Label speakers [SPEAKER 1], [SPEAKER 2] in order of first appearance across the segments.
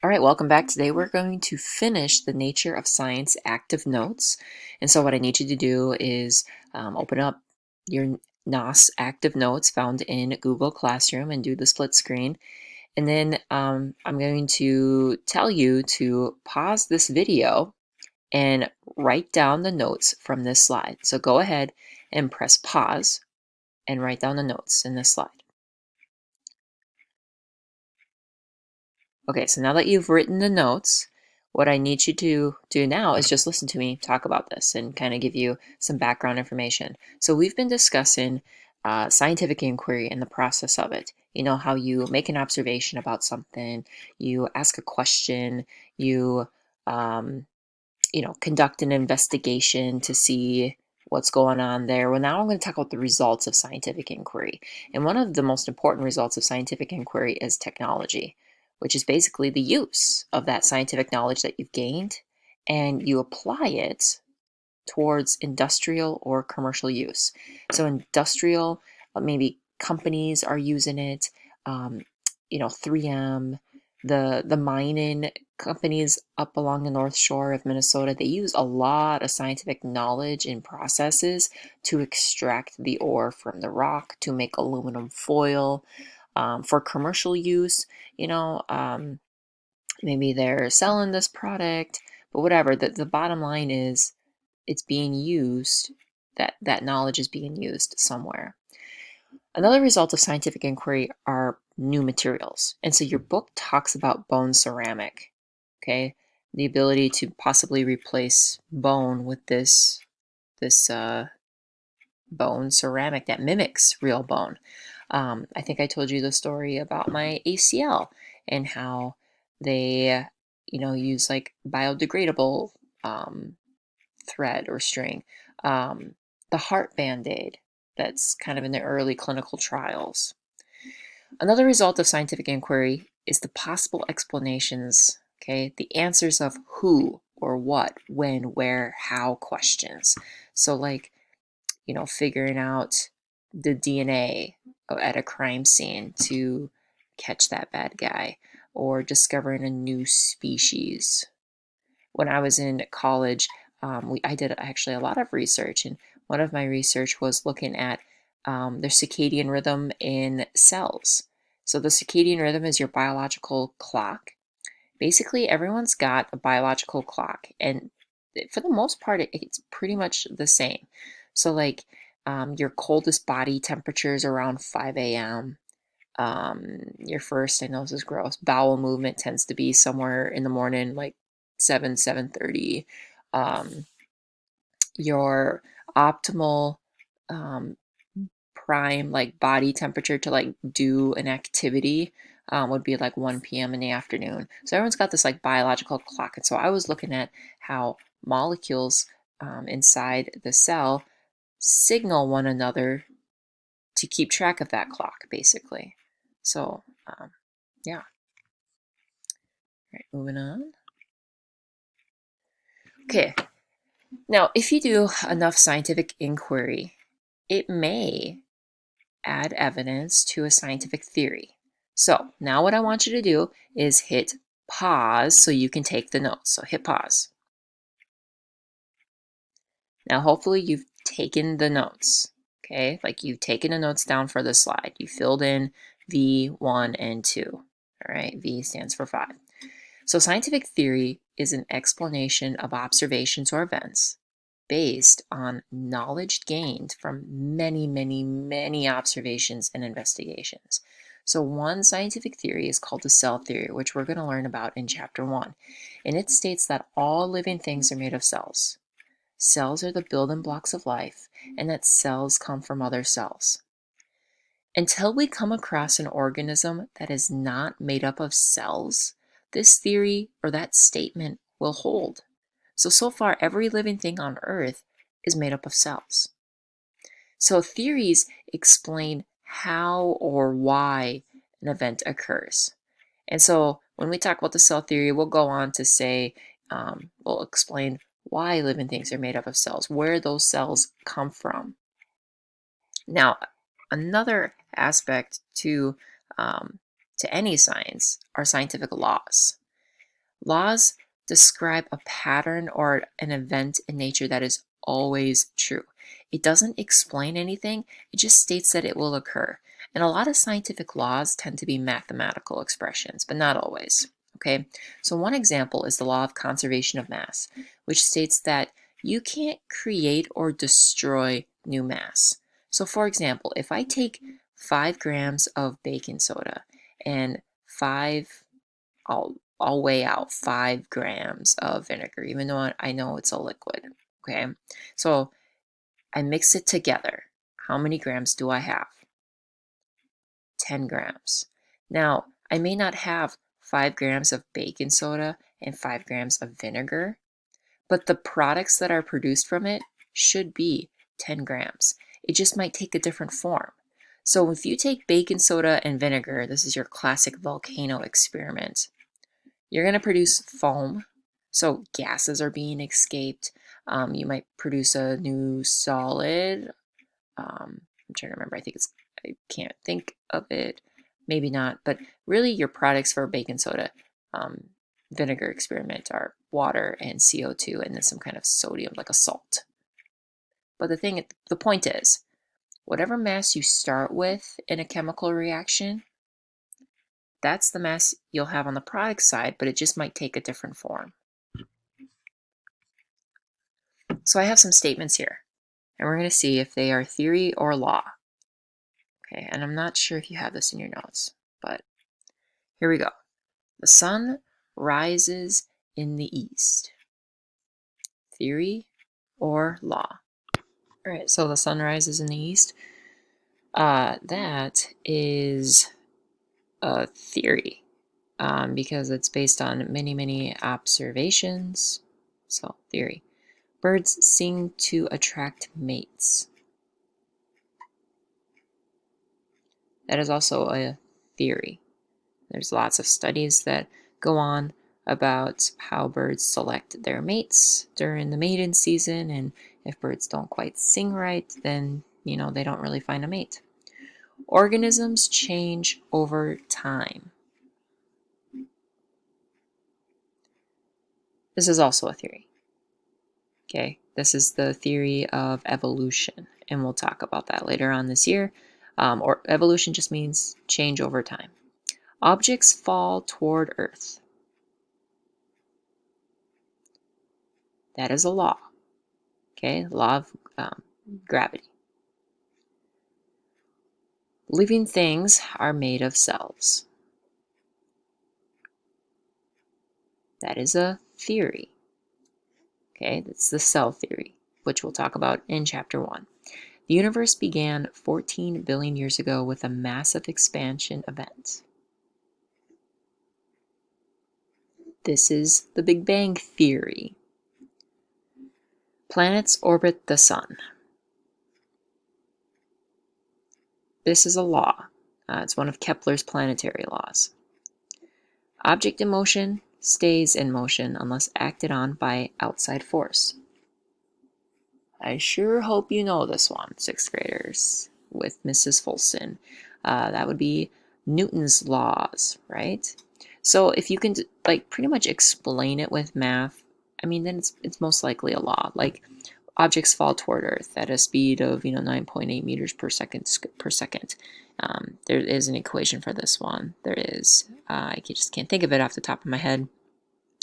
[SPEAKER 1] All right, welcome back. Today we're going to finish the Nature of Science active notes. And so what I need you to do is open up your NOS active notes found in Google Classroom and do the split screen. And then I'm going to tell you to pause this video and write down the notes from this slide. So go ahead and press pause and write down the notes in this slide. Okay, so now that you've written the notes, what I need you to do now is just listen to me talk about this and kind of give you some background information. So we've been discussing scientific inquiry and the process of it. You know, how you make an observation about something, you ask a question, you, um, conduct an investigation to see what's going on there. Well, now I'm going to talk about the results of scientific inquiry. And one of the most important results of scientific inquiry is technology, which is basically the use of that scientific knowledge that you've gained and you apply it towards industrial or commercial use. So industrial, maybe companies are using it, 3M, the mining companies up along the North Shore of Minnesota, they use a lot of scientific knowledge and processes to extract the ore from the rock to make aluminum foil. For commercial use, maybe they're selling this product, but whatever. The bottom line is it's being used, that knowledge is being used somewhere. Another result of scientific inquiry are new materials. And so your book talks about bone ceramic, okay? The ability to possibly replace bone with this bone ceramic that mimics real bone. I think I told you the story about my ACL and how they, use like biodegradable thread or string. The heart band-aid that's kind of in the early clinical trials. Another result of scientific inquiry is the possible explanations, okay? The answers of who or what, when, where, how questions. So like, figuring out the DNA at a crime scene to catch that bad guy or discovering a new species. When I was in college, I did actually a lot of research, and one of my research was looking at the circadian rhythm in cells. So the circadian rhythm is your biological clock. Basically, everyone's got a biological clock, and for the most part, it's pretty much the same. So, like, your coldest body temperature is around 5 a.m. Your first, I know this is gross, bowel movement tends to be somewhere in the morning, like 7:30. Um, your optimal um, prime, like body temperature to like do an activity would be like 1 p.m. in the afternoon. So everyone's got this like biological clock. And so I was looking at how molecules inside the cell signal one another to keep track of that clock, basically. So, yeah. All right, moving on. Okay. Now, if you do enough scientific inquiry, it may add evidence to a scientific theory. So now what I want you to do is hit pause so you can take the notes. So hit pause. Now hopefully you've taken the notes, okay? Like you've taken the notes down for the slide. You filled in V, 1, and 2. All right, V stands for 5. So scientific theory is an explanation of observations or events based on knowledge gained from many, many, many observations and investigations. So one scientific theory is called the cell theory, which we're going to learn about in chapter 1. And it states that all living things are made of cells. Cells are the building blocks of life, and that cells come from other cells. Until we come across an organism that is not made up of cells, this theory or that statement will hold. So far, every living thing on Earth is made up of cells. So theories explain how or why an event occurs. And so when we talk about the cell theory, we'll go on to say, we'll explain why living things are made up of cells, where those cells come from. Now, another aspect to any science are scientific laws. Laws describe a pattern or an event in nature that is always true. It doesn't explain anything, it just states that it will occur. And a lot of scientific laws tend to be mathematical expressions, but not always. Okay, so one example is the law of conservation of mass, which states that you can't create or destroy new mass. So, for example, if I take 5 grams of baking soda and I'll weigh out 5 grams of vinegar, even though I know it's a liquid. Okay, so I mix it together. How many grams do I have? 10 grams. Now, I may not have 5 grams of baking soda and 5 grams of vinegar, but the products that are produced from it should be 10 grams. It just might take a different form. So if you take baking soda and vinegar, this is your classic volcano experiment, you're going to produce foam. So gases are being escaped. You might produce a new solid. I'm trying to remember. I can't think of it. Maybe not. But really, your products for baking soda, vinegar experiment are water and CO2 and then some kind of sodium, like a salt. But the point is, whatever mass you start with in a chemical reaction, that's the mass you'll have on the product side, but it just might take a different form. So I have some statements here, and we're going to see if they are theory or law. Okay, and I'm not sure if you have this in your notes, but here we go. The sun rises in the east. Theory or law? All right, so the sun rises in the east. That is a theory because it's based on many, many observations. So, theory. Birds sing to attract mates. That is also a theory. There's lots of studies that go on about how birds select their mates during the mating season, and if birds don't quite sing right, then they don't really find a mate. Organisms change over time. This is also a theory. Okay, this is the theory of evolution, and we'll talk about that later on this year. Or evolution just means change over time. Objects fall toward Earth. That is a law. Okay, law of gravity. Living things are made of cells. That is a theory. Okay, that's the cell theory, which we'll talk about in chapter 1. The universe began 14 billion years ago with a massive expansion event. This is the Big Bang theory. Planets orbit the sun. This is a law. It's one of Kepler's planetary laws. Object in motion stays in motion unless acted on by outside force. I sure hope you know this one, 6th graders, with Mrs. Folson. That would be Newton's laws, right? So if you can pretty much explain it with math, then it's most likely a law. Like objects fall toward Earth at a speed of 9.8 meters per second. There is an equation for this one. There is. I just can't think of it off the top of my head.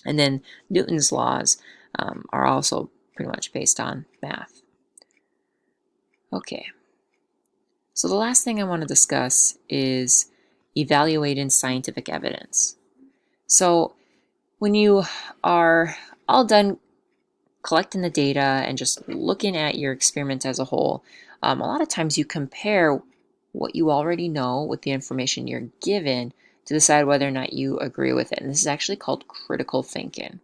[SPEAKER 1] And then Newton's laws are also pretty much based on math. Okay. So the last thing I want to discuss is evaluating scientific evidence. So when you are all done collecting the data and just looking at your experiment as a whole, a lot of times you compare what you already know with the information you're given to decide whether or not you agree with it. And this is actually called critical thinking.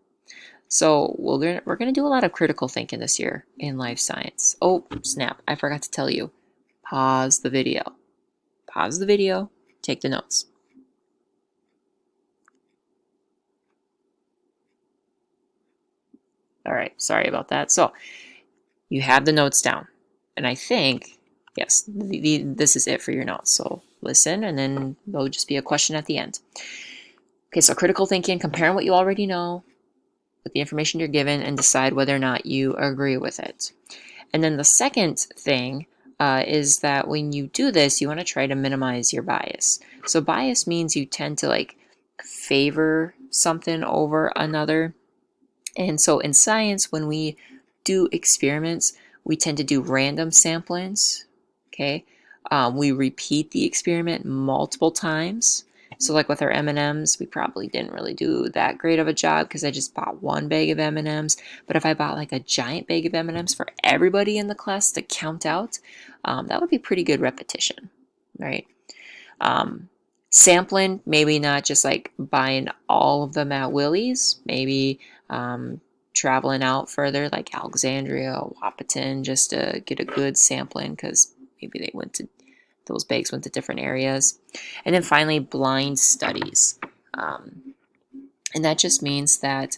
[SPEAKER 1] So we're going to do a lot of critical thinking this year in life science. Oh, snap, I forgot to tell you. Pause the video. Pause the video, take the notes. All right, sorry about that. So you have the notes down. And I think, yes, this is it for your notes. So listen, and then there'll just be a question at the end. Okay, so critical thinking, comparing what you already know with the information you're given and decide whether or not you agree with it. And then the second thing is that when you do this, you want to try to minimize your bias. So bias means you tend to like favor something over another. And so in science, when we do experiments, we tend to do random samplings. Okay, we repeat the experiment multiple times. So like with our M&Ms, we probably didn't really do that great of a job because I just bought one bag of M&Ms. But if I bought like a giant bag of M&Ms for everybody in the class to count out, that would be pretty good repetition, right? Um, Sampling, maybe not just like buying all of them at Willie's, maybe traveling out further like Alexandria, Wapaton, just to get a good sampling because maybe those bags went to different areas. And then finally, blind studies. And that just means that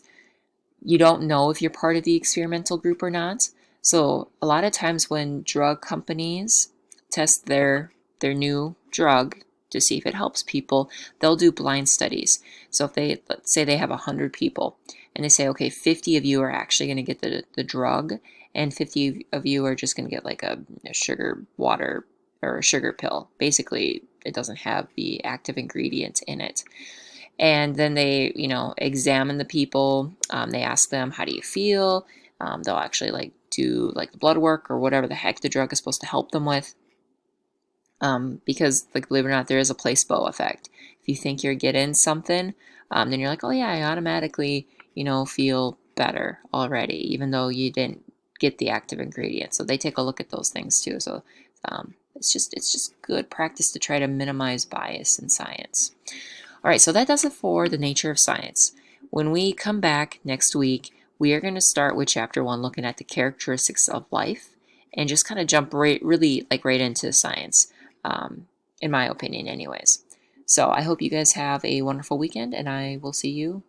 [SPEAKER 1] you don't know if you're part of the experimental group or not. So a lot of times when drug companies test their new drug to see if it helps people, they'll do blind studies. So if let's say they have 100 people and they say, okay, 50 of you are actually going to get the drug and 50 of you are just going to get like a sugar water or a sugar pill. Basically, it doesn't have the active ingredient in it. And then they, examine the people. They ask them, how do you feel? They'll actually like do like the blood work or whatever the heck the drug is supposed to help them with. Because like, believe it or not, there is a placebo effect. If you think you're getting something, then you're like, oh yeah, I automatically, feel better already, even though you didn't get the active ingredient. So they take a look at those things too. So it's just good practice to try to minimize bias in science. All right, so that does it for the nature of science. When we come back next week, we are going to start with chapter 1, looking at the characteristics of life, and just kind of jump really right into science, in my opinion anyways. So I hope you guys have a wonderful weekend, and I will see you